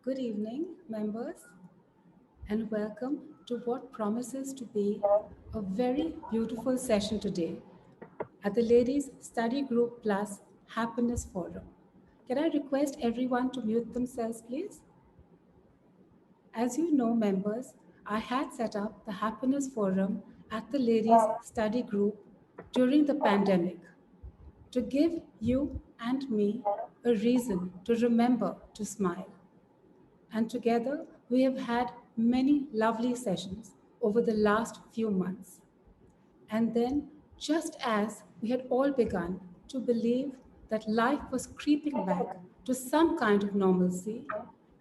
Good evening, members, and welcome to what promises to be a very beautiful session today at the Ladies Study Group Plus Happiness Forum. Can I request everyone to mute themselves, please? As you know, members, I had set up the Happiness Forum at the Ladies Study Group during the pandemic to give you and me a reason to remember to smile. And together, we have had many lovely sessions over the last few months. And then, just as we had all begun to believe that life was creeping back to some kind of normalcy,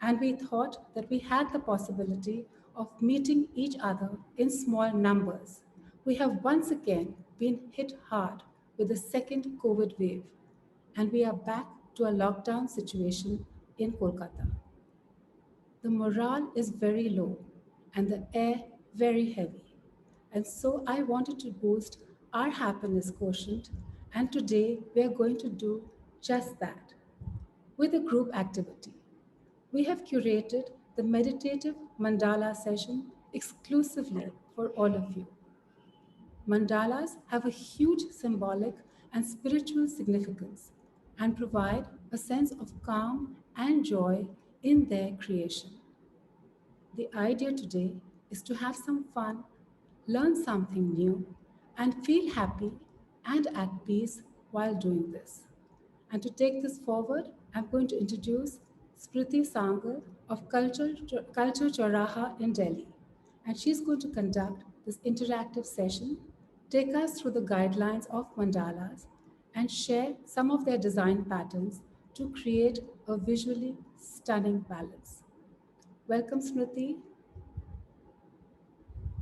and we thought that we had the possibility of meeting each other in small numbers, we have once again been hit hard with the second COVID wave, and we are back to a lockdown situation in Kolkata. The morale is very low and the air very heavy. And so I wanted to boost our happiness quotient, and today we are going to do just that with a group activity. We have curated the meditative mandala session exclusively for all of you. Mandalas have a huge symbolic and spiritual significance and provide a sense of calm and joy in their creation. The idea today is to have some fun, learn something new, and feel happy and at peace while doing this. And to take this forward, I'm going to introduce Spriti Sangal of Culture Choraha in Delhi. And she's going to conduct this interactive session, take us through the guidelines of mandalas, and share some of their design patterns to create a visually stunning balance. Welcome, Smriti.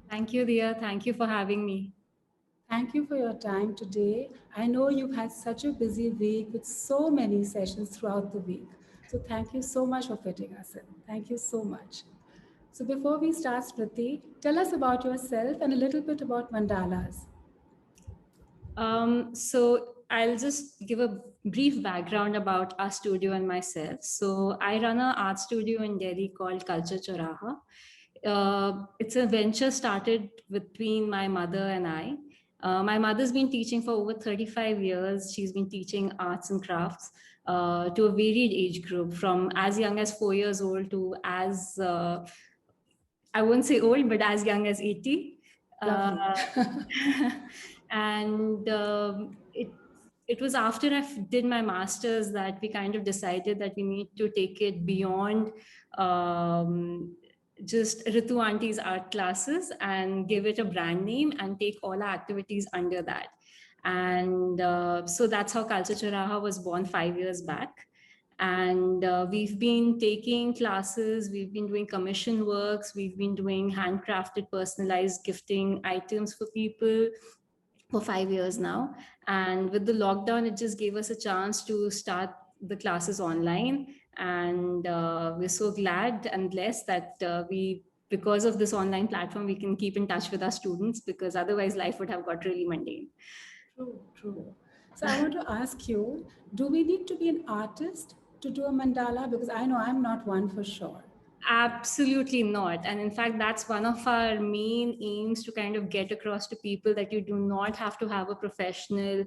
Thank you, Dia. Thank you for having me. Thank you for your time today. I know you've had such a busy week with so many sessions throughout the week. So thank you so much for fitting us in. Thank you so much. So before we start, Smriti, tell us about yourself and a little bit about mandalas. So I'll just give a brief background about our studio and myself. So I run an art studio in Delhi called Culture Choraha. It's a venture started between my mother and I. My mother's been teaching for over 35 years. She's been teaching arts and crafts to a varied age group, from as young as 4 years old to as, I won't say old, but as young as 80. Lovely. And it was after did my master's that we kind of decided that we need to take it beyond just Ritu Auntie's art classes and give it a brand name and take all our activities under that. And so that's how Culture Choraha was born 5 years back. And we've been taking classes, we've been doing commission works, we've been doing handcrafted personalized gifting items for people for 5 years now. And with the lockdown, it just gave us a chance to start the classes online. And we're so glad and blessed that because of this online platform, we can keep in touch with our students, because otherwise life would have got really mundane. True, true. So I want to ask you, do we need to be an artist to do a mandala? Because I know I'm not one for sure. Absolutely not. And in fact, that's one of our main aims, to kind of get across to people that you do not have to have a professional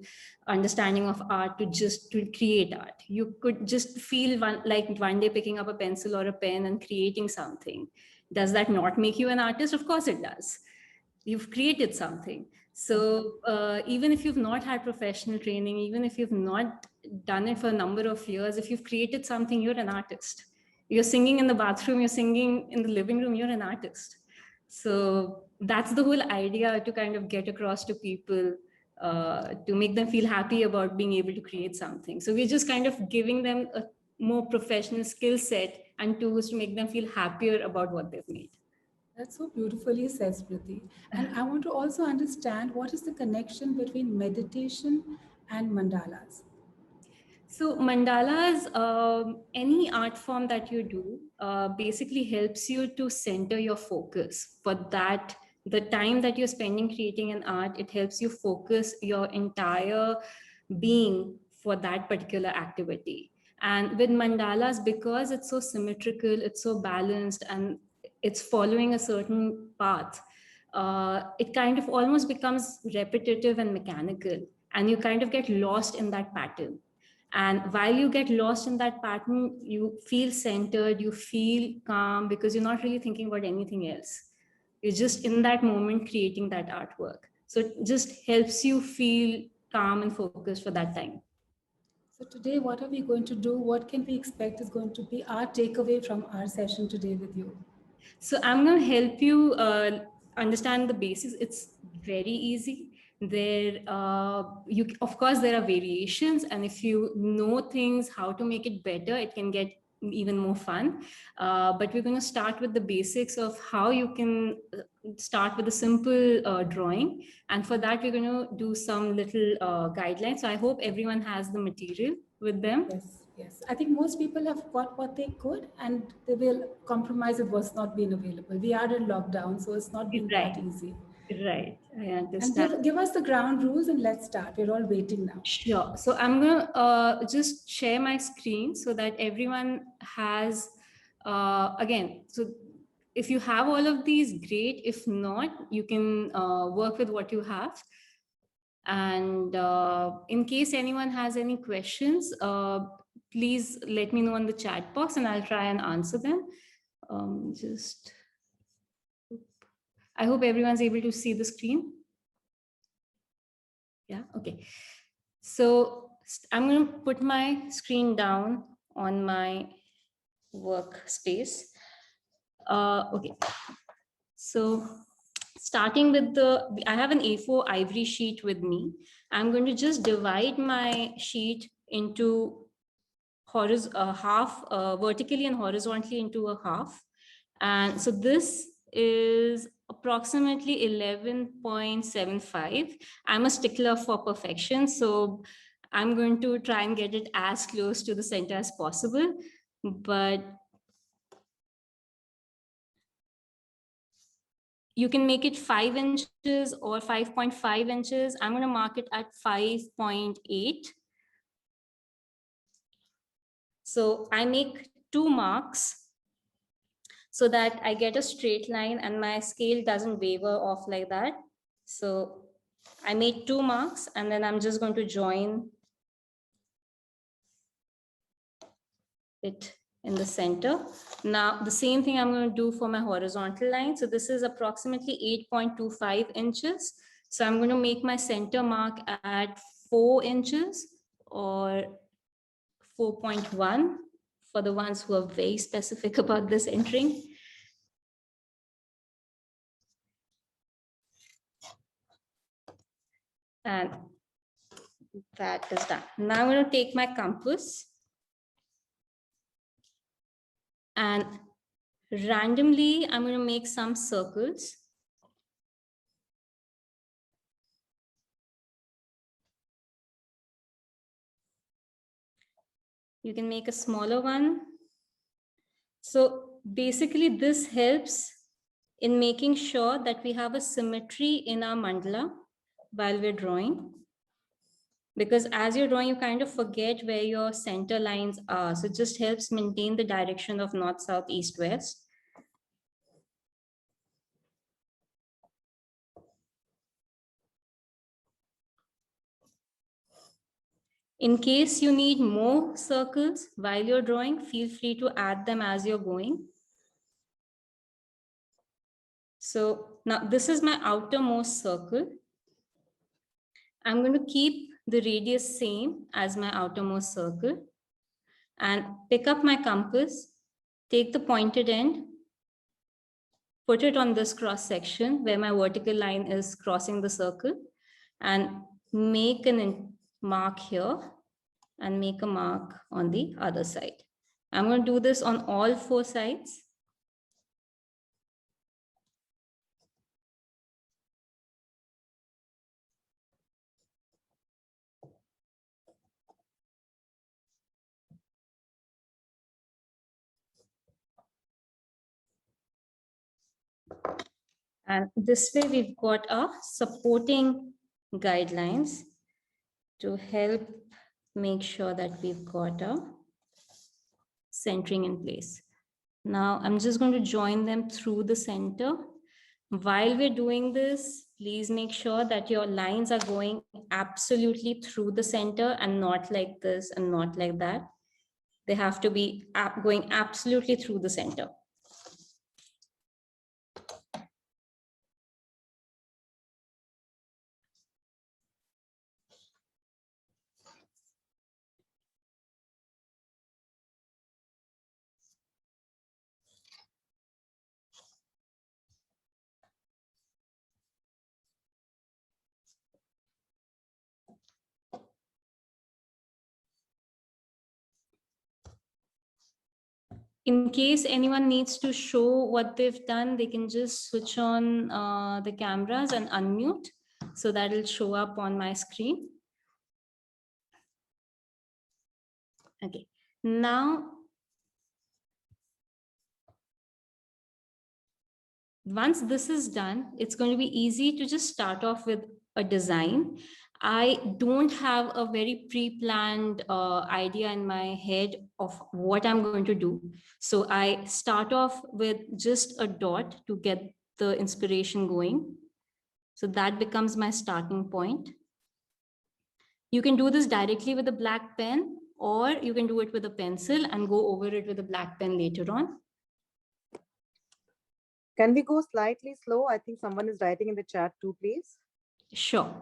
understanding of art to create art. You could just feel like one day picking up a pencil or a pen and creating something. Does that not make you an artist? Of course it does. You've created something. So even if you've not had professional training, even if you've not done it for a number of years, if you've created something, you're an artist. You're singing in the bathroom, you're singing in the living room, you're an artist. So that's the whole idea, to kind of get across to people, to make them feel happy about being able to create something. So we're just kind of giving them a more professional skill set and tools to make them feel happier about what they've made. That's so beautifully said, Smriti. And I want to also understand what is the connection between meditation and mandalas. So mandalas, any art form that you do, basically helps you to center your focus. For that, the time that you're spending creating an art, it helps you focus your entire being for that particular activity. And with mandalas, because it's so symmetrical, it's so balanced, and it's following a certain path, it kind of almost becomes repetitive and mechanical, and you kind of get lost in that pattern. And while you get lost in that pattern, you feel centered, you feel calm, because you're not really thinking about anything else. You're just in that moment creating that artwork. So it just helps you feel calm and focused for that time. So today, what are we going to do? What can we expect is going to be our takeaway from our session today with you? So I'm going to help you understand the basics. It's very easy. Of course, there are variations, and if you know things, how to make it better, it can get even more fun. But we're going to start with the basics of how you can start with a simple drawing. And for that, we're going to do some little guidelines. So I hope everyone has the material with them. Yes. I think most people have got what they could, and they will compromise if what's not been available. We are in lockdown, so it's not been that easy. Right, I And understand. give us the ground rules and let's start. We're all waiting now. Sure. So I'm going to just share my screen so that everyone has, again, so if you have all of these, great. If not, you can work with what you have. And in case anyone has any questions, please let me know in the chat box and I'll try and answer them. I hope everyone's able to see the screen. Yeah, okay. So I'm going to put my screen down on my workspace. Okay. So starting with I have an A4 ivory sheet with me. I'm going to just divide my sheet into half, vertically and horizontally into a half. And so this is approximately 11.75. I'm a stickler for perfection, so I'm going to try and get it as close to the center as possible. But you can make it 5 inches or 5.5 inches. I'm going to mark it at 5.8. So I make 2 marks so that I get a straight line and my scale doesn't waver off like that. So I made 2 marks and then I'm just going to join it in the center. Now the same thing I'm going to do for my horizontal line. So this is approximately 8.25 inches. So I'm going to make my center mark at 4 inches or 4.1 for the ones who are very specific about this entering. And that is done. Now I'm going to take my compass and randomly I'm going to make some circles. You can make a smaller one. So basically this helps in making sure that we have a symmetry in our mandala while we're drawing. Because as you're drawing, you kind of forget where your center lines are. So it just helps maintain the direction of north, south, east, west. In case you need more circles while you're drawing, feel free to add them as you're going. So now this is my outermost circle. I'm going to keep the radius same as my outermost circle and pick up my compass, take the pointed end, put it on this cross section where my vertical line is crossing the circle, and make a mark here and make a mark on the other side. I'm going to do this on all 4 sides. And this way we've got our supporting guidelines to help make sure that we've got a centering in place. Now I'm just going to join them through the center. While we're doing this, please make sure that your lines are going absolutely through the center and not like this and not like that. They have to be going absolutely through the center. In case anyone needs to show what they've done, they can just switch on the cameras and unmute. So that will show up on my screen. Okay, now, once this is done, it's going to be easy to just start off with a design. I don't have a very pre-planned idea in my head of what I'm going to do. So I start off with just a dot to get the inspiration going. So that becomes my starting point. You can do this directly with a black pen, or you can do it with a pencil and go over it with a black pen later on. Can we go slightly slow? I think someone is writing in the chat too, please. Sure.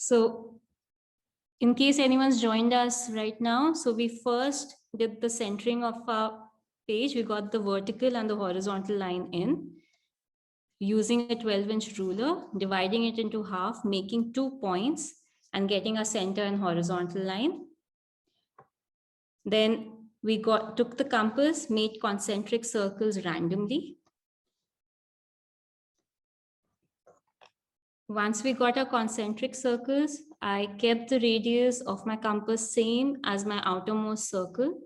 So in case anyone's joined us right now, so we first did the centering of our page. We got the vertical and the horizontal line in. Using a 12-inch ruler, dividing it into half, making 2 points and getting a center and horizontal line. Then we took the compass, made concentric circles randomly. Once we got our concentric circles, I kept the radius of my compass same as my outermost circle,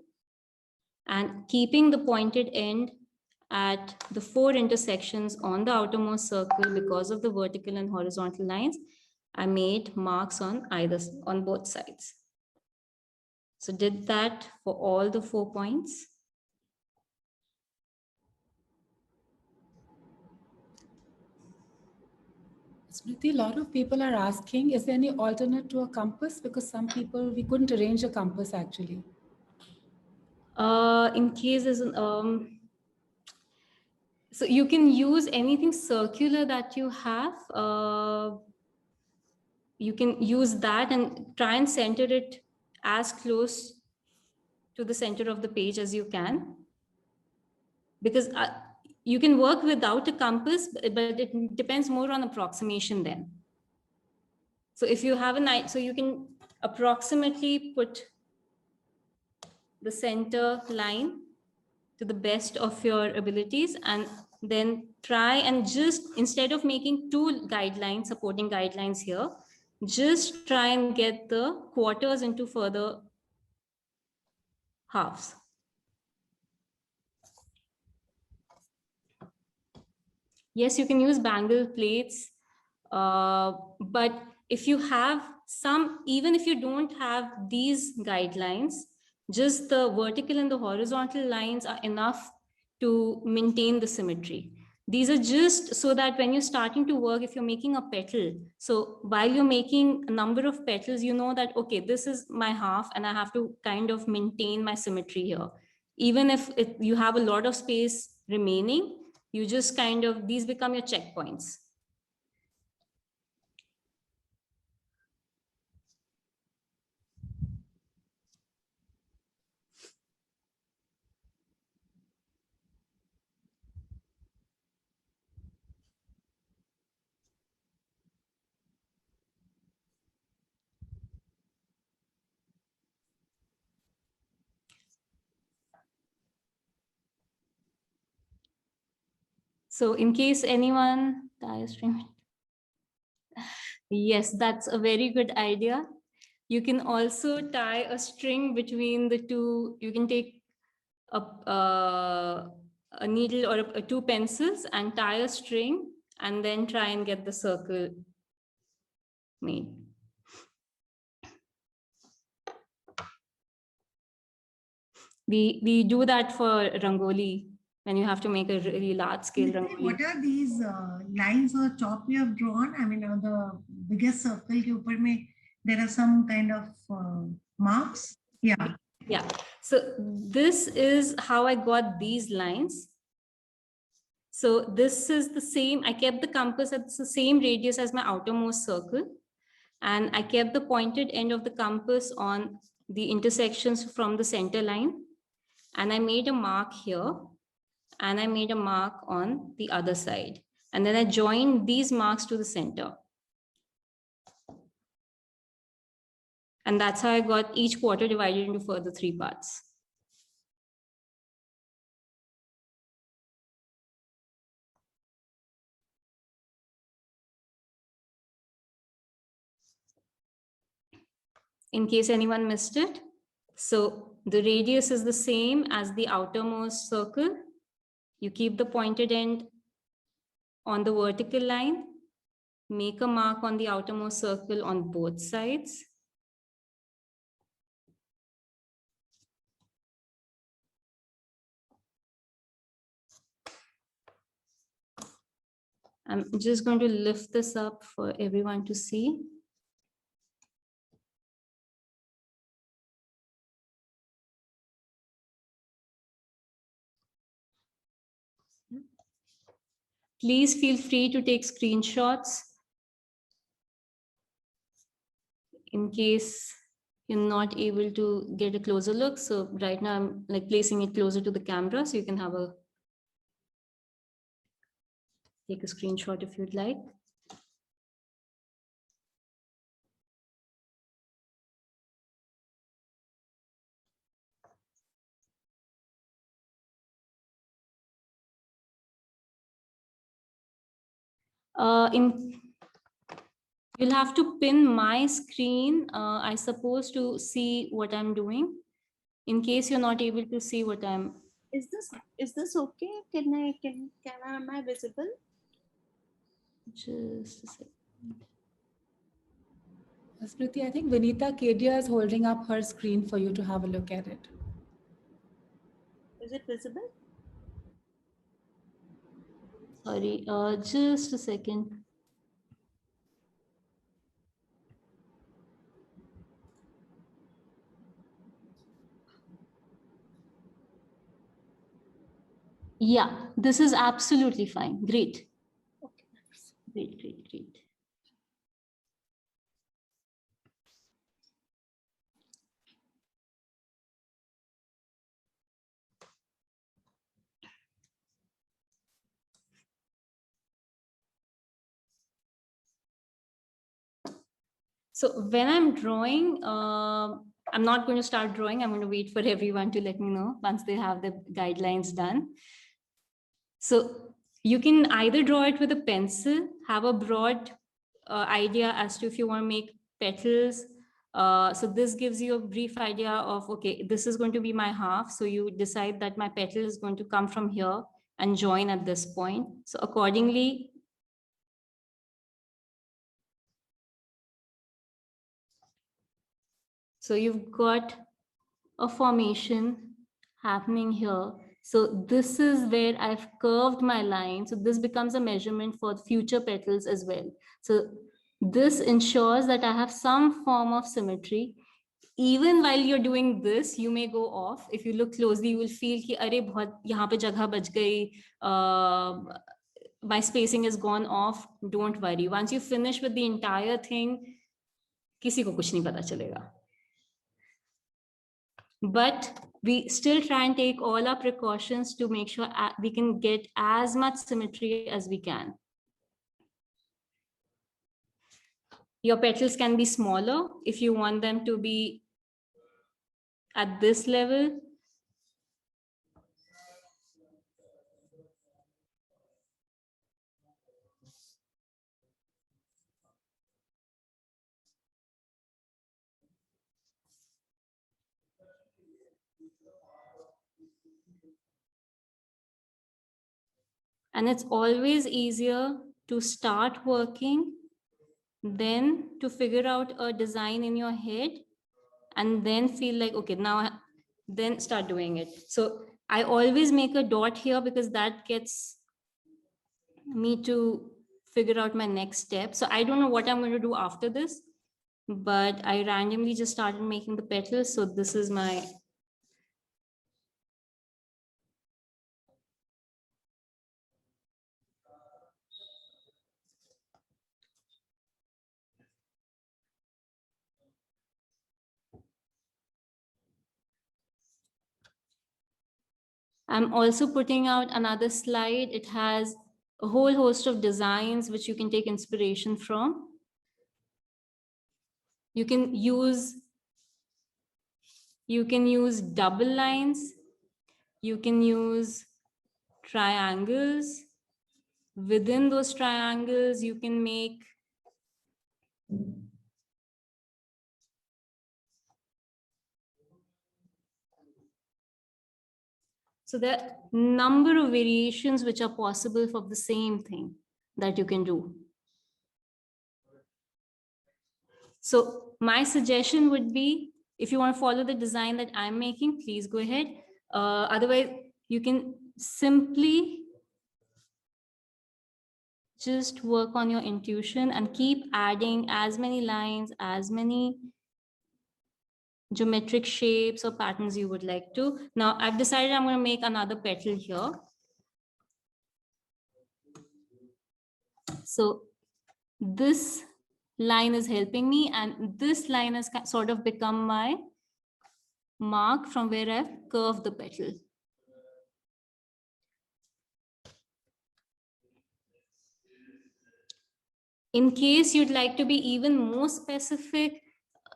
and keeping the pointed end at the 4 intersections on the outermost circle because of the vertical and horizontal lines, I made marks on both sides. So did that for all the 4 points. Smriti, a lot of people are asking, is there any alternate to a compass? Because some people, we couldn't arrange a compass actually. In case there's so you can use anything circular that you have. You can use that and try and center it as close to the center of the page as you can. Because you can work without a compass, but it depends more on approximation then. So if you have so you can approximately put the center line to the best of your abilities, and then try and just, instead of making 2 guidelines, supporting guidelines here, just try and get the quarters into further halves. Yes, you can use bangle plates, but if you have even if you don't have these guidelines, just the vertical and the horizontal lines are enough to maintain the symmetry. These are just so that when you're starting to work, if you're making a petal, so while you're making a number of petals, you know that, okay, this is my half and I have to kind of maintain my symmetry here. Even if you have a lot of space remaining, you just kind of, these become your checkpoints. So in case anyone tie a string. Yes, that's a very good idea. You can also tie a string between the two. You can take a needle or two pencils and tie a string and then try and get the circle made. We do that for Rangoli when you have to make a really large scale Rangoli. What are these lines or chalk you have drawn? I mean, on the biggest circle ke upar mein, there are some kind of marks. Yeah. Yeah. So this is how I got these lines. So this is the same. I kept the compass at the same radius as my outermost circle. And I kept the pointed end of the compass on the intersections from the center line. And I made a mark here. And I made a mark on the other side. And then I joined these marks to the center. And that's how I got each quarter divided into further 3 parts. In case anyone missed it. So the radius is the same as the outermost circle. You keep the pointed end on the vertical line, make a mark on the outermost circle on both sides. I'm just going to lift this up for everyone to see. Please feel free to take screenshots in case you're not able to get a closer look. So right now I'm like placing it closer to the camera so you can have a take a screenshot if you'd like. You'll have to pin my screen, I suppose, to see what I'm doing. In case you're not able to see what I'm. Is this okay? Am I visible? Just a second. Smriti, I think Vinita Kedia is holding up her screen for you to have a look at it. Is it visible? Sorry, just a second. Yeah, this is absolutely fine. Great. Okay. Great. So when I'm drawing, I'm not going to start drawing. I'm going to wait for everyone to let me know once they have the guidelines done. So you can either draw it with a pencil, have a broad idea as to if you want to make petals. So this gives you a brief idea of, okay, this is going to be my half. So you decide that my petal is going to come from here and join at this point. So accordingly, so you've got a formation happening here. So this is where I've curved my line. So this becomes a measurement for future petals as well. So this ensures that I have some form of symmetry. Even while you're doing this, you may go off. If you look closely, you will feel कि अरे बहुत यहाँ पे जगह बच गई. My spacing has gone off. Don't worry. Once you finish with the entire thing, किसी को कुछ नहीं पता चलेगा. But we still try and take all our precautions to make sure we can get as much symmetry as we can. Your petals can be smaller if you want them to be at this level. And it's always easier to start working than to figure out a design in your head and then feel like, okay, now then start doing it. So I always make a dot here because that gets me to figure out my next step. So I don't know what I'm going to do after this, but I randomly just started making the petals. So this is my I'm also putting out another slide. It has a whole host of designs which you can take inspiration from. You can use double lines. You can use triangles. Within those triangles, you can make so there are a number of variations which are possible for the same thing that you can do. So my suggestion would be, if you want to follow the design that I'm making, please go ahead. Otherwise, you can simply just work on your intuition and keep adding as many lines, as many geometric shapes or patterns you would like to. Now I've decided I'm going to make another petal here. So this line is helping me, and this line has sort of become my mark from where I've curved the petal. In case you'd like to be even more specific,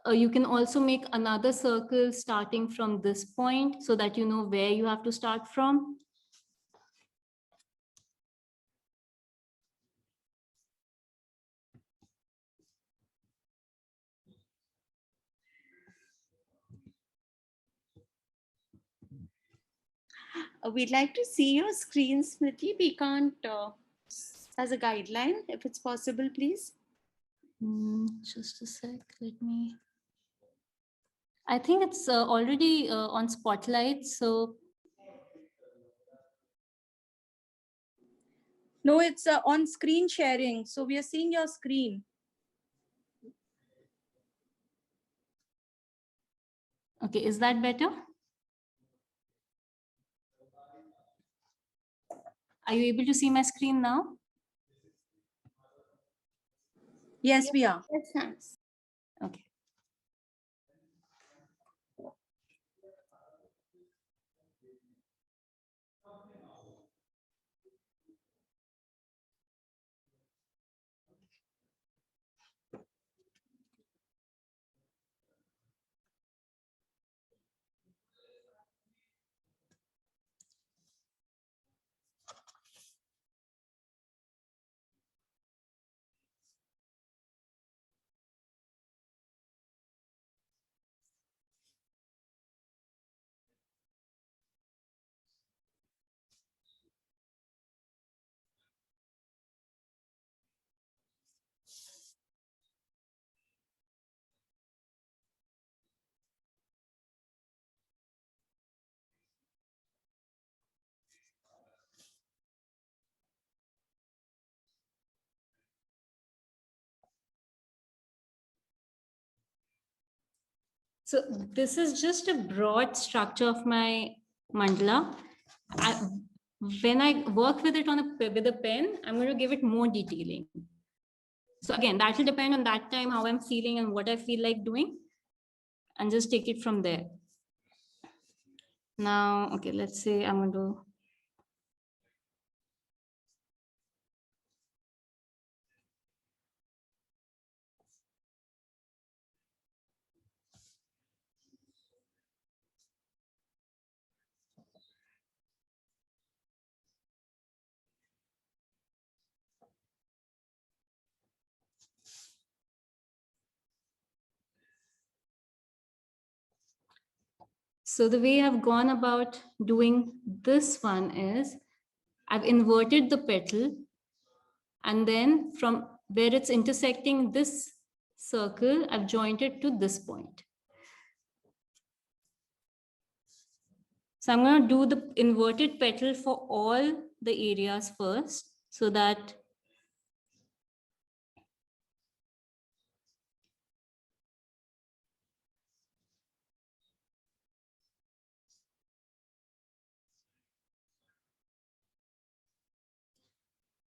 you can also make another circle starting from this point so that you know where you have to start from. We'd like to see your screen, Smriti. We can't, as a guideline, if it's possible, please. Just a sec, let me. I think it's already on Spotlight, so. No, it's on screen sharing. So we are seeing your screen. Okay, is that better? Are you able to see my screen now? Yes, we are. Yes, thanks. Okay. So this is just a broad structure of my mandala. When I work with it with a pen, I'm going to give it more detailing. So again, that will depend on that time, how I'm feeling and what I feel like doing, and just take it from there. Now, okay, let's say I'm going to. So the way I've gone about doing this one is I've inverted the petal, and then from where it's intersecting this circle, I've joined it to this point. So I'm going to do the inverted petal for all the areas first, so that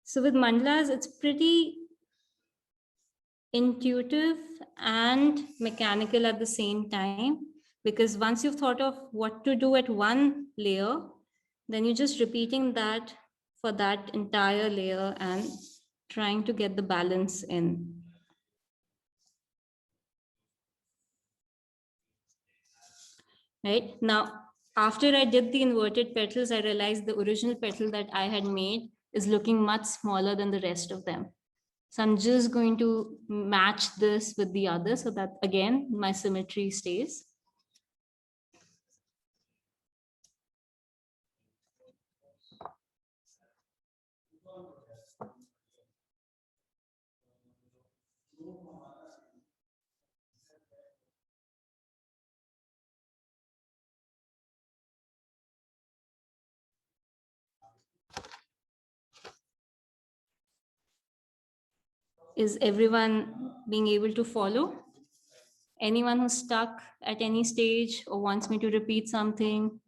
so with mandalas, it's pretty intuitive and mechanical at the same time, because once you've thought of what to do at one layer, then you're just repeating that for that entire layer and trying to get the balance in. Right now, after I did the inverted petals, I realized the original petal that I had made is looking much smaller than the rest of them. So I'm just going to match this with the other so that again, my symmetry stays. Is everyone being able to follow? Anyone who's stuck at any stage or wants me to repeat something?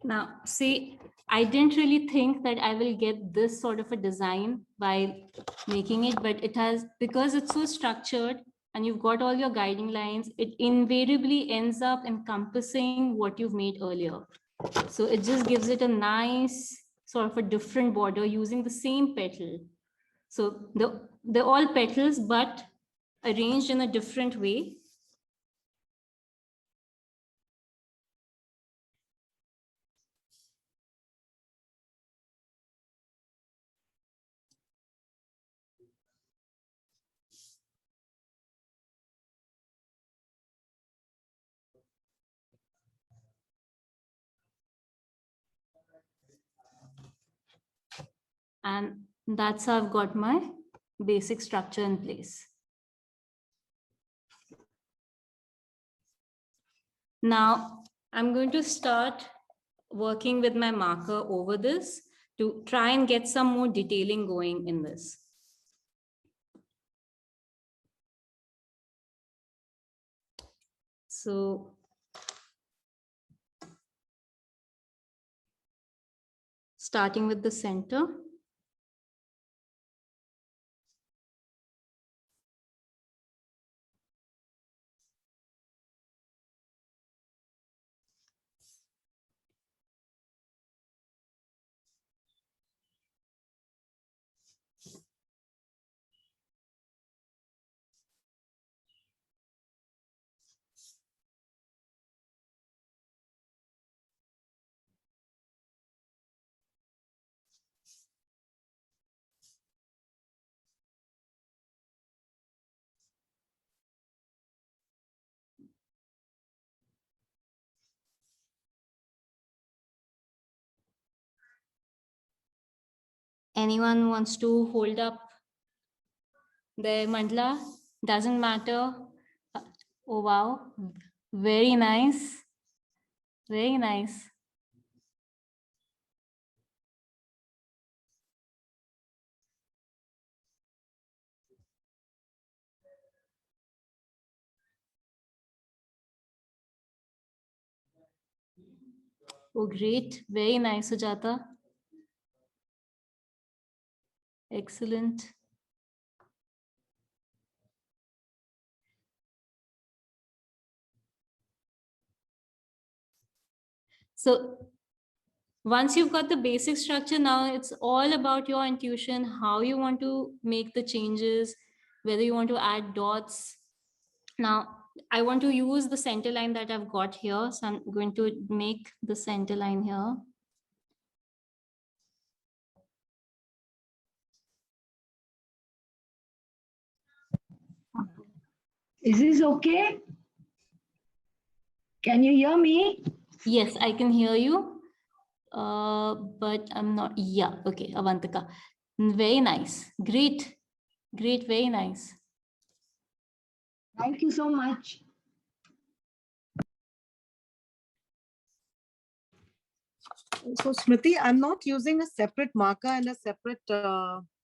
Now, see, I didn't really think that I will get this sort of a design by making it, but it has, because it's so structured and you've got all your guiding lines, it invariably ends up encompassing what you've made earlier. So it just gives it a nice sort of a different border using the same petal. So they're all petals, but arranged in a different way. And that's how I've got my basic structure in place. Now I'm going to start working with my marker over this to try and get some more detailing going in this. So starting with the center. Anyone wants to hold up the mandala? Doesn't matter. Oh, wow. Very nice. Very nice. Oh, great. Very nice, Sujata. Excellent. So once you've got the basic structure, now it's all about your intuition, how you want to make the changes, whether you want to add dots. Now, I want to use the center line that I've got here. So I'm going to make the center line here. Is this okay? Can you hear me? Yes, I can hear you. But I'm not. Yeah, okay, Avantika. Very nice. Great. Great, very nice. Thank you so much. So Smriti, I'm not using a separate marker and a separate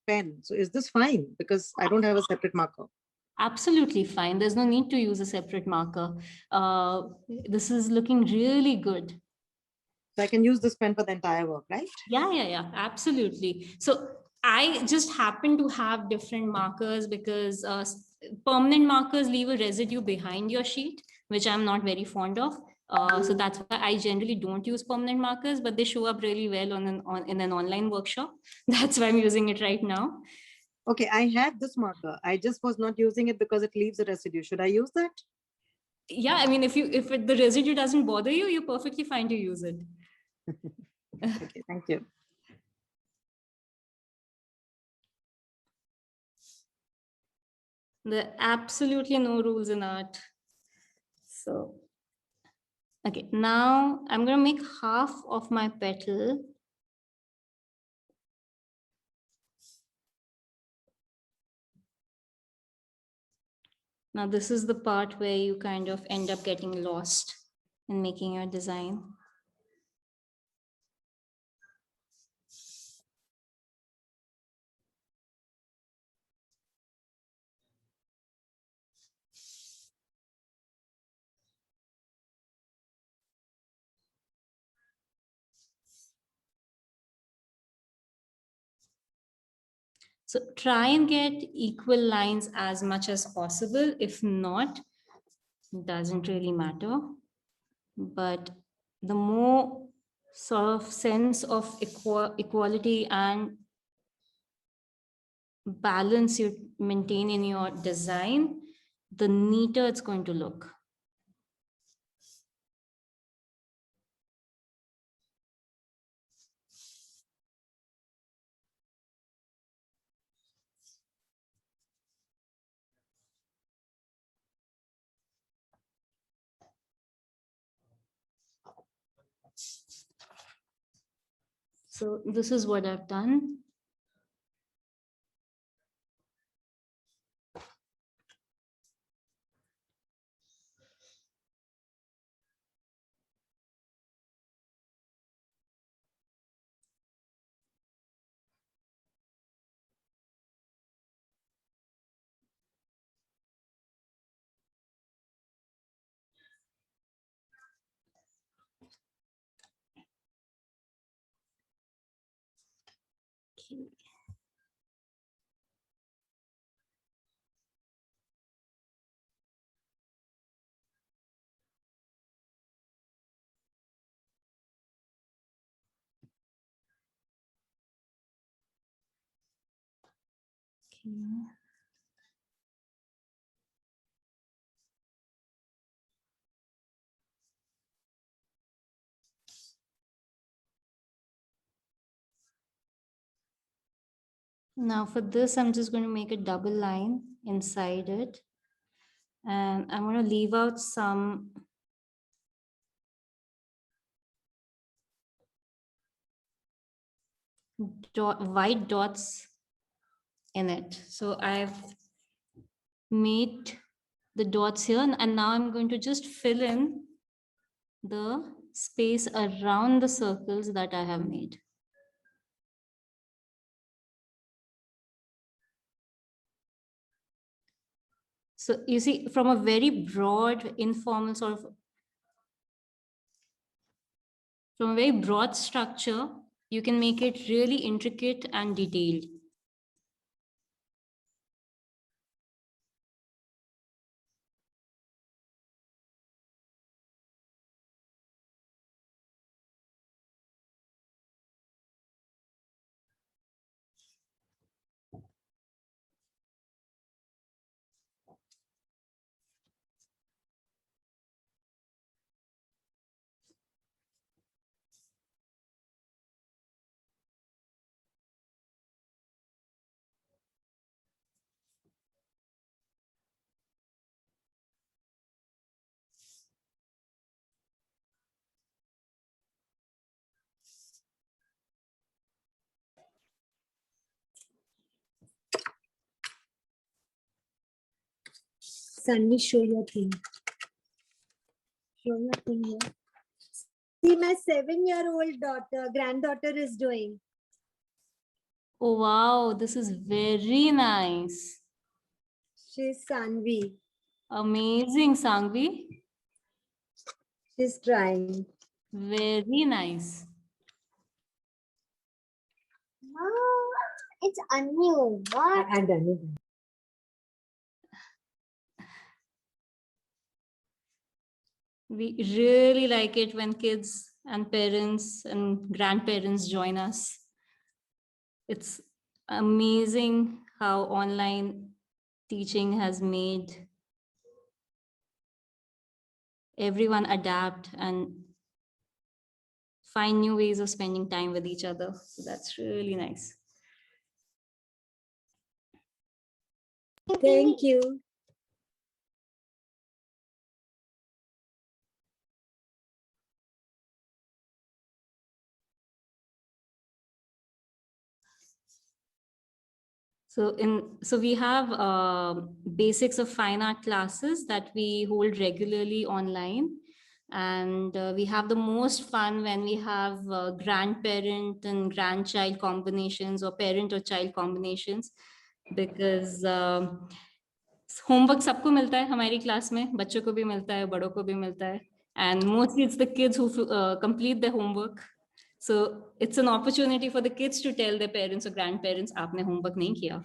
pen. So is this fine? Because I don't have a separate marker. Absolutely fine. There's no need to use a separate marker. This is looking really good. So I can use this pen for the entire work, right? Yeah, absolutely. So I just happen to have different markers because permanent markers leave a residue behind your sheet, which I'm not very fond of. So that's why I generally don't use permanent markers, but they show up really well in an online workshop. That's why I'm using it right now. Okay, I had this marker. I just was not using it because it leaves a residue. Should I use that? Yeah, I mean, if the residue doesn't bother you, you're perfectly fine to use it. Okay, thank you. There are absolutely no rules in art. So, okay, now I'm going to make half of my petal. Now, this is the part where you kind of end up getting lost in making your design. So try and get equal lines as much as possible. If not, it doesn't really matter. But the more sort of sense of equality and balance you maintain in your design, the neater it's going to look. So this is what I've done. Okay. Okay. Now for this, I'm just going to make a double line inside it. And I'm going to leave out some white dots in it. So I've made the dots here, and now I'm going to just fill in the space around the circles that I have made. So you see, from a very broad, informal sort of, from a very broad structure, you can make it really intricate and detailed. Sunny, show your thing. Show your thing here. See, my 7-year-old daughter, granddaughter is doing. Oh, wow, this is very nice. She's Sanvi. Amazing, Sangvi. She's trying. Very nice. Oh, it's Anu. What? And Anu. We really like it when kids and parents and grandparents join us. It's amazing how online teaching has made everyone adapt and find new ways of spending time with each other. So that's really nice. Thank you. So we have basics of fine art classes that we hold regularly online. And we have the most fun when we have grandparent and grandchild combinations or parent or child combinations, because homework सबको मिलता है हमारी class में, बच्चों को भी मिलता है, बड़ों को भी मिलता है, and mostly it's the kids who complete the homework. So it's an opportunity for the kids to tell their parents or grandparents, आपने homework नहीं किया.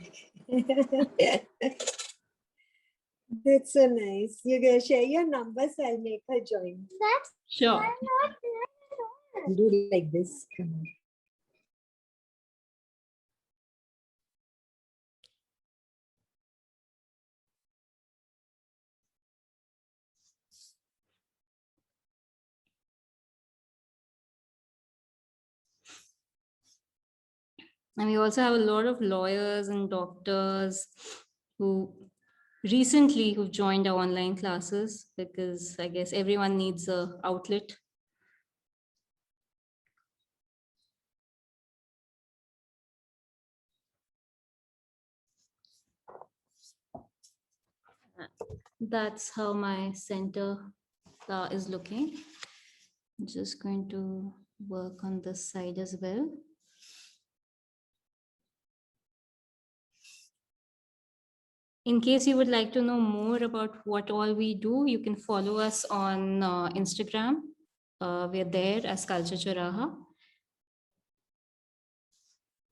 That's so nice. You can share your numbers. I'll make her join. That's Sure. do like this. Come on. And we also have a lot of lawyers and doctors who recently who've joined our online classes, because I guess everyone needs a outlet. That's how my center is looking. I'm just going to work on this side as well. In case you would like to know more about what all we do, you can follow us on Instagram. We're there as Culture Choraha.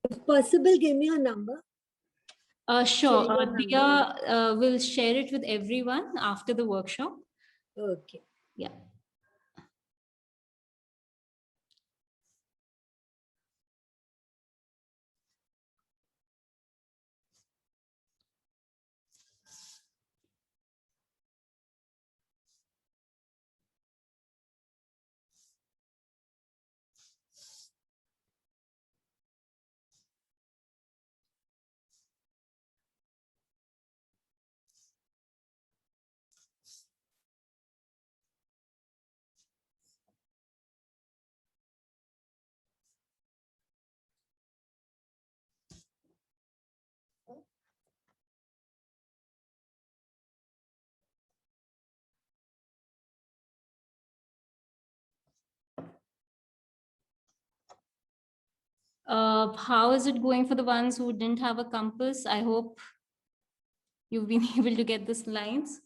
If possible, give me your number. Sure. Share your Dia will share it with everyone after the workshop. Okay. Yeah. How is it going for the ones who didn't have a compass? I hope you've been able to get these lines.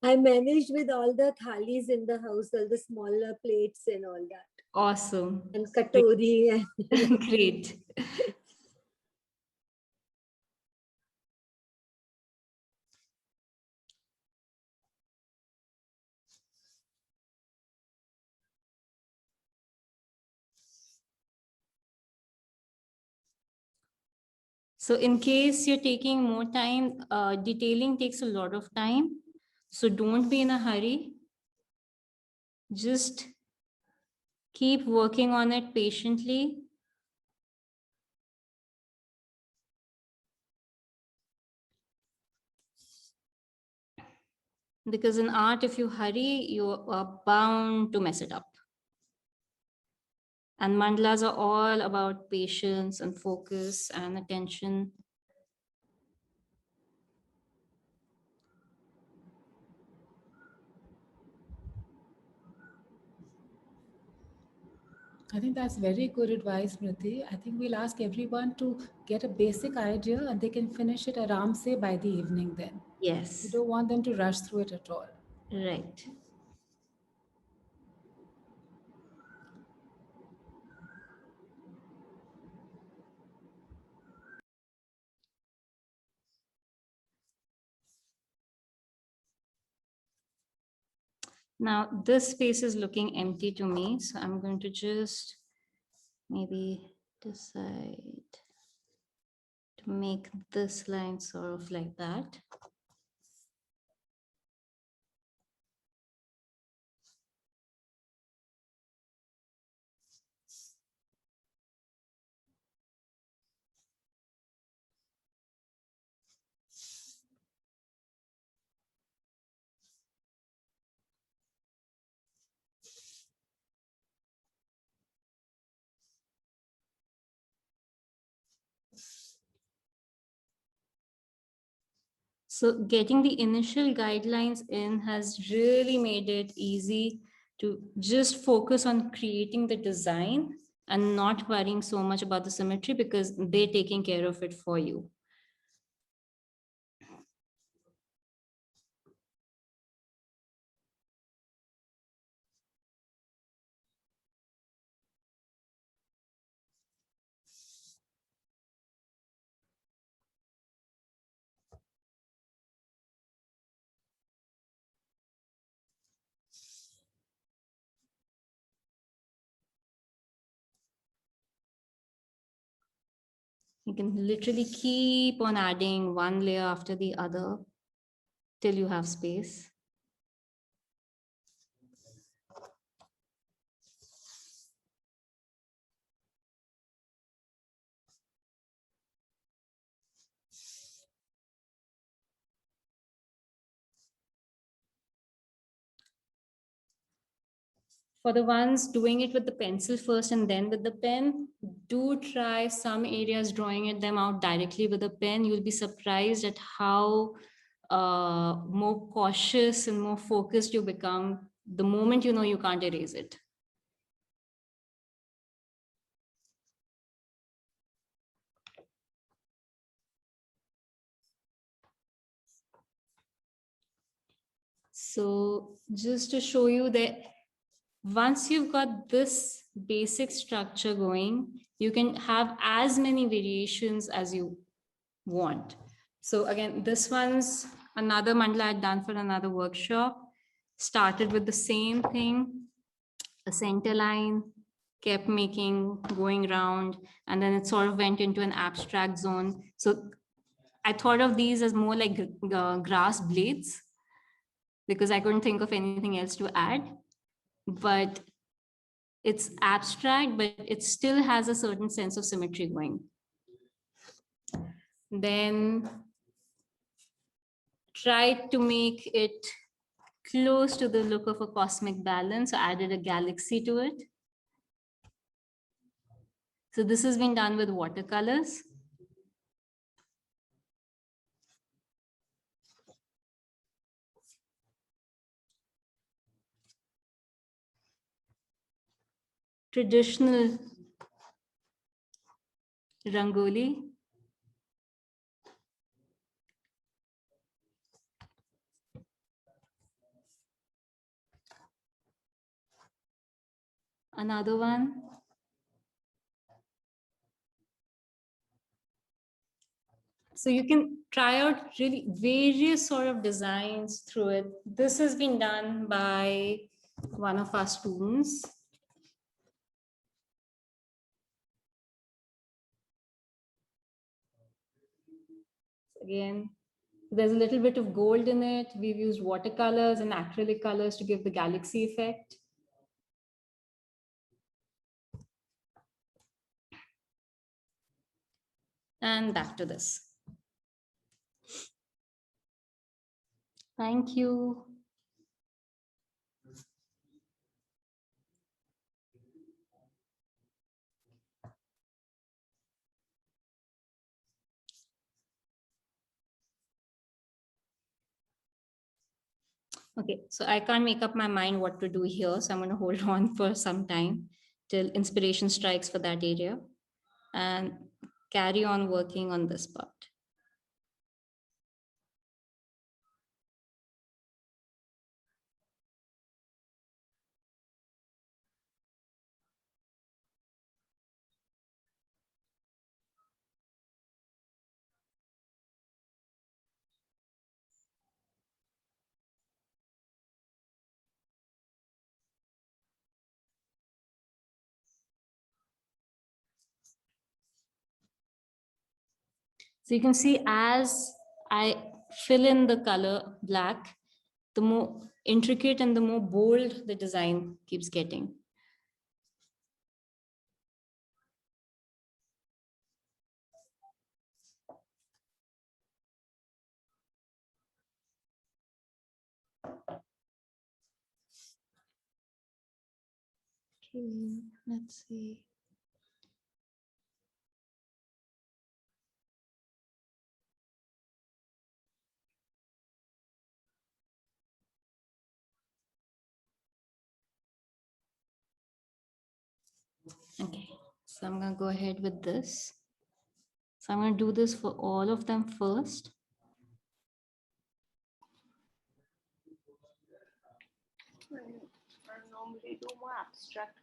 I managed with all the thalis in the house, all the smaller plates and all that. Awesome. And katori. And Great. So in case you're taking more time, detailing takes a lot of time. So don't be in a hurry. Just keep working on it patiently. Because in art, if you hurry, you are bound to mess it up. And mandalas are all about patience and focus and attention. I think that's very good advice, Smriti. I think we'll ask everyone to get a basic idea and they can finish it aram se by the evening then. We Yes, don't want them to rush through it at all. right. Now this space is looking empty to me, so I'm going to just maybe decide to make this line sort of like that. So getting the initial guidelines in has really made it easy to just focus on creating the design and not worrying so much about the symmetry because they're taking care of it for you. You can literally keep on adding one layer after the other till you have space. For the ones doing it with the pencil first and then with the pen, do try some areas drawing them out directly with a pen. You'll be surprised at how more cautious and more focused you become the moment you know you can't erase it. So just to show you that once you've got this basic structure going, you can have as many variations as you want. So again, this one's another mandala I'd done for another workshop. Started with the same thing, a center line, kept making, going round, and then it sort of went into an abstract zone. So I thought of these as more like grass blades because I couldn't think of anything else to add. But it's abstract, but it still has a certain sense of symmetry going. Then tried to make it close to the look of a cosmic balance. So added a galaxy to it. So this has been done with watercolors. Traditional rangoli. Another one. So you can try out really various sort of designs through it. This has been done by one of our students. Again, there's a little bit of gold in it. We've used watercolors and acrylic colors to give the galaxy effect. And back to this. Thank you. Okay, so I can't make up my mind what to do here. So I'm going to hold on for some time till inspiration strikes for that area and carry on working on this part. So you can see as I fill in the color black, the more intricate and the more bold the design keeps getting. Okay, let's see. Okay, so I'm gonna go ahead with this. So I'm gonna do this for all of them first. I normally do more abstract.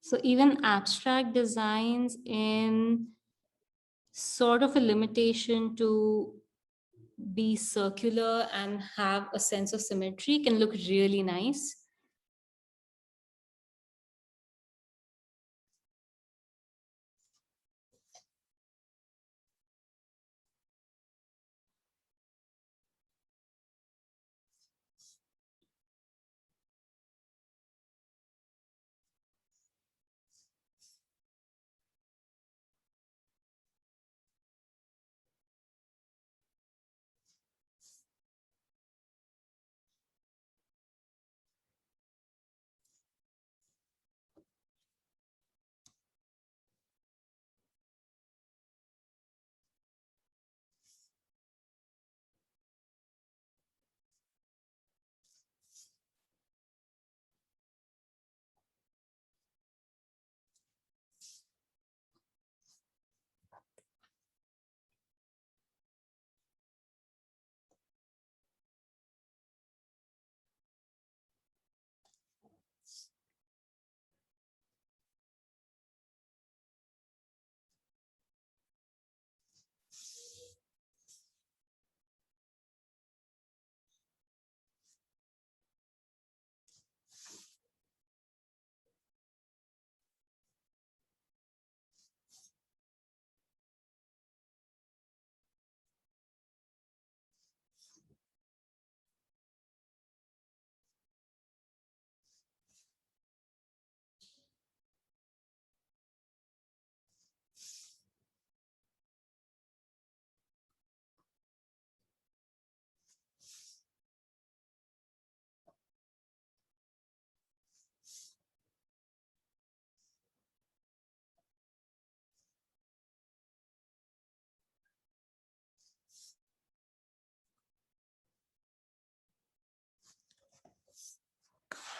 So even abstract designs in sort of a limitation to be circular and have a sense of symmetry can look really nice.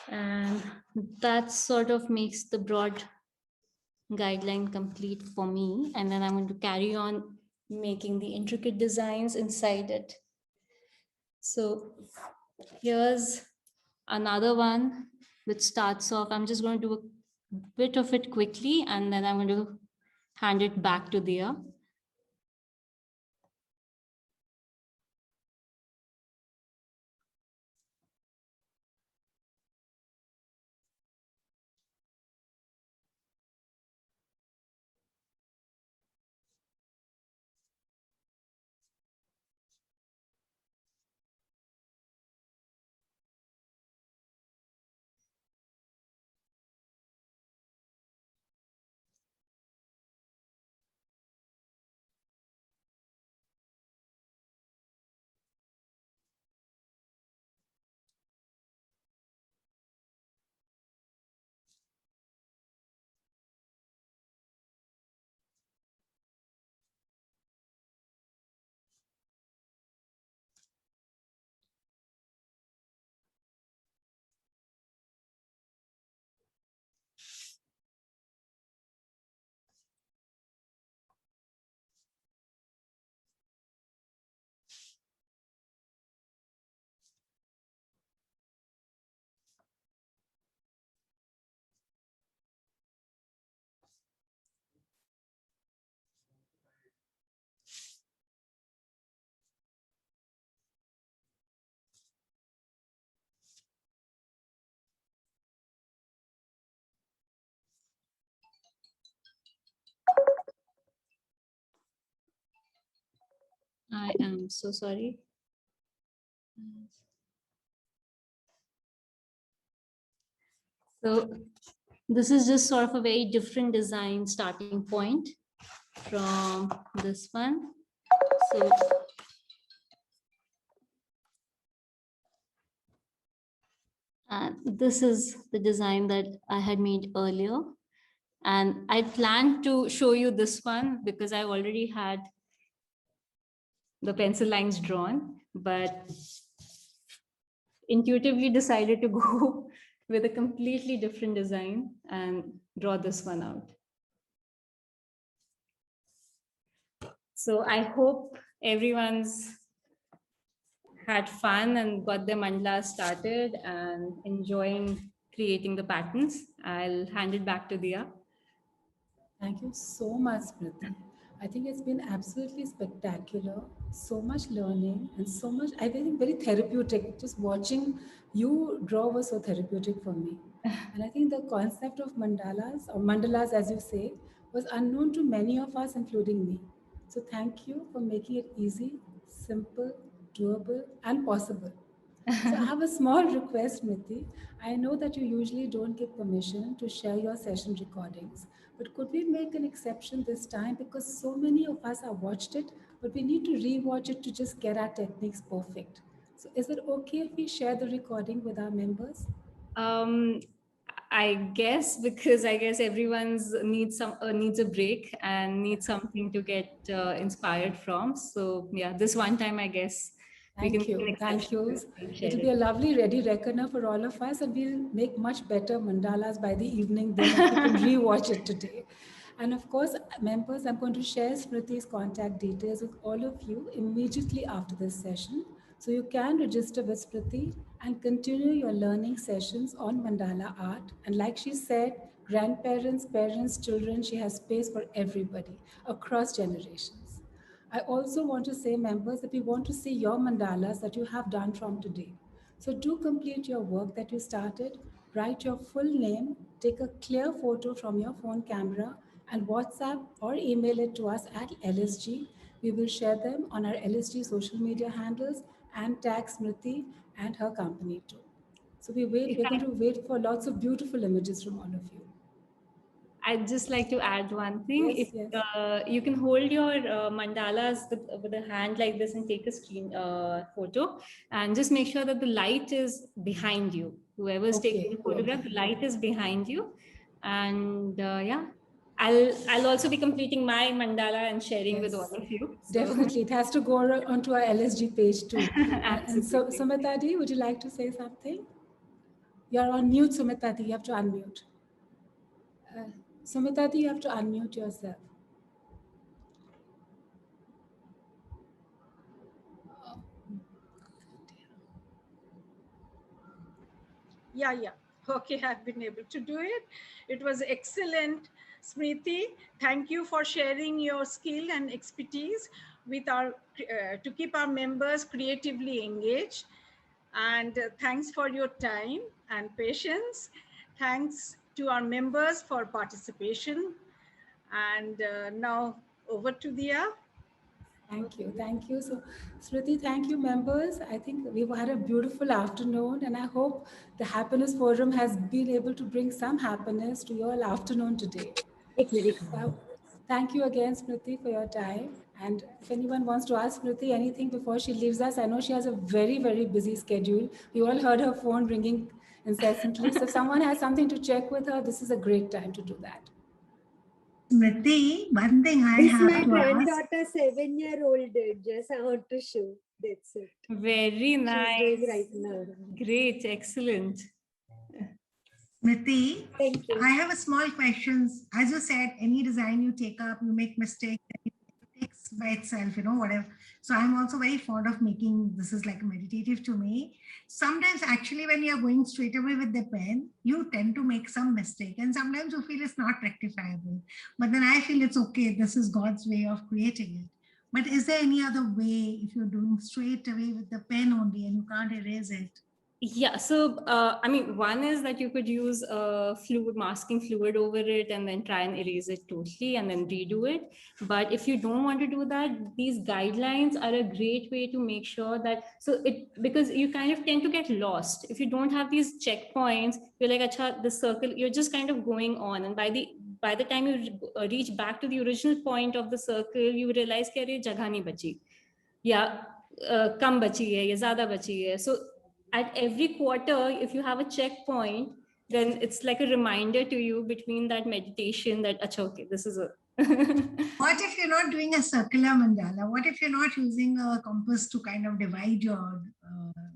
And that sort of makes the broad guideline complete for me, and then I'm going to carry on making the intricate designs inside it. So here's another one which starts off. I'm just going to do a bit of it quickly, and then I'm going to hand it back to Dia. I am so sorry. So this is just sort of a very different design starting point from this one. So this is the design that I had made earlier. And I planned to show you this one because I already had the pencil lines drawn, but intuitively decided to go with a completely different design and draw this one out. So I hope everyone's had fun and got their mandalas started and enjoying creating the patterns. I'll hand it back to Dia. Thank you so much, Smriti. I think it's been absolutely spectacular. So much learning and so much, I think, very therapeutic. Just watching you draw was so therapeutic for me. And I think the concept of mandalas, or mandalas as you say, was unknown to many of us, including me. So thank you for making it easy, simple, doable, and possible. So I have a small request, Smriti. I know that you usually don't give permission to share your session recordings, but could we make an exception this time because so many of us have watched it, but we need to rewatch it to just get our techniques perfect. So is it okay if we share the recording with our members? I guess because I guess everyone's needs a break and needs something to get inspired from. So yeah, this one time I guess Thank you. Thank you. It'll be a lovely ready reckoner for all of us, and we'll make much better mandalas by the evening. Then you can rewatch it today. And of course, members, I'm going to share Smriti's contact details with all of you immediately after this session. So you can register with Smriti and continue your learning sessions on mandala art. And like she said, grandparents, parents, children, she has space for everybody across generations. I also want to say, members, that we want to see your mandalas that you have done from today. So do complete your work that you started, write your full name, take a clear photo from your phone camera, and WhatsApp or email it to us at LSG. We will share them on our LSG social media handles and tag Smriti and her company too. So we're going to wait for lots of beautiful images from all of you. I'd just like to add one thing. Yes, if you can hold your mandalas with a hand like this and take a screen photo, and just make sure that the light is behind you. Whoever's taking the photograph, the light is behind you. And yeah, I'll also be completing my mandala and sharing with all of you. So. Definitely, it has to go onto our LSG page too. And so, Sumitadi, would you like to say something? You're on mute, Sumitadi. You have to unmute. Sumitati, you have to unmute yourself. Yeah. Okay, I've been able to do it. It was excellent, Smriti. Thank you for sharing your skill and expertise with our to keep our members creatively engaged. And thanks for your time and patience. Thanks to our members for participation. And now over to Dia. Thank you. So, Smriti, thank you, members. I think we've had a beautiful afternoon, and I hope the Happiness Forum has been able to bring some happiness to your afternoon today. So, thank you again, Smriti, for your time. And if anyone wants to ask Smriti anything before she leaves us, I know she has a very, very busy schedule. We all heard her phone ringing incessantly. So, if someone has something to check with her, this is a great time to do that. Smriti, one thing I This have my to ask. granddaughter 7-year-old did. Just I want to show. That's it. Very She's nice. doing right now. Great, excellent. Smriti, Thank you. I have a small questions. As you said, any design you take up, you make mistakes, it takes by itself, whatever. So I'm also very fond of making, this is like meditative to me. Sometimes actually when you're going straight away with the pen, you tend to make some mistake and sometimes you feel it's not rectifiable. But then I feel it's okay. This is God's way of creating it. But is there any other way if you're doing straight away with the pen only and you can't erase it? Yeah, so I mean, one is that you could use masking fluid over it and then try and erase it totally and then redo it. But if you don't want to do that, these guidelines are a great way to make sure that, because you kind of tend to get lost. If you don't have these checkpoints, you're like, acha, the circle, you're just kind of going on. And by the time you reach back to the original point of the circle, you realize that ye jagah nahi bachi. Ya kam bachi hai, ya zyada bachi hai. So at every quarter, if you have a checkpoint, then it's like a reminder to you between that meditation that, acha, okay, this is a. What if you're not doing a circular mandala? What if you're not using a compass to kind of divide your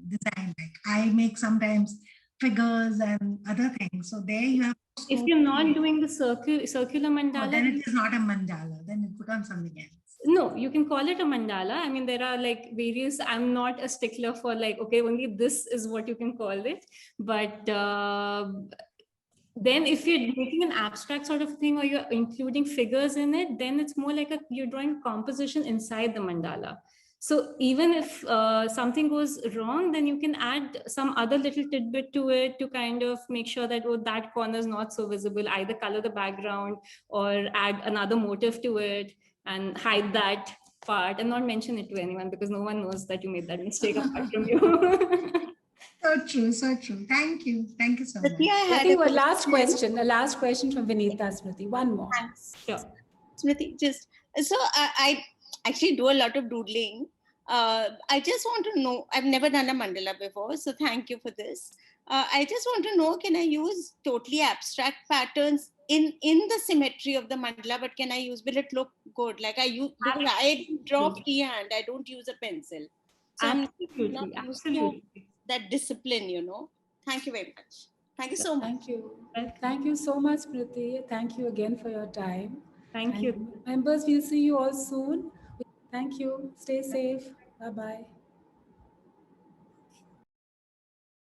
design? Like I make sometimes figures and other things. So there you have. If you're not doing the circular mandala, then it is not a mandala. Then it becomes something else. No, you can call it a mandala. I mean, there are like various, I'm not a stickler for like, okay, only this is what you can call it. But then if you're making an abstract sort of thing or you're including figures in it, then it's more like you're drawing composition inside the mandala. So even if something goes wrong, then you can add some other little tidbit to it to kind of make sure that, oh, that corner is not so visible, either color the background or add another motif to it and hide that part and not mention it to anyone because no one knows that you made that mistake apart from you. So true, so true. Thank you. Thank you so much. I think a last question from Vinita, Smriti. One more. Thanks. Sure. Smriti, I actually do a lot of doodling. I just want to know, I've never done a mandala before, so thank you for this. I just want to know, can I use totally abstract patterns in the symmetry of the mandala, but will it look good? Like I draw freehand, I don't use a pencil. So absolutely. That discipline, Thank you very much. Thank you so much. Thank you. Thank you so much, Priti. Thank you again for your time. Thank you. Members, we'll see you all soon. Thank you. Stay safe. Bye-bye.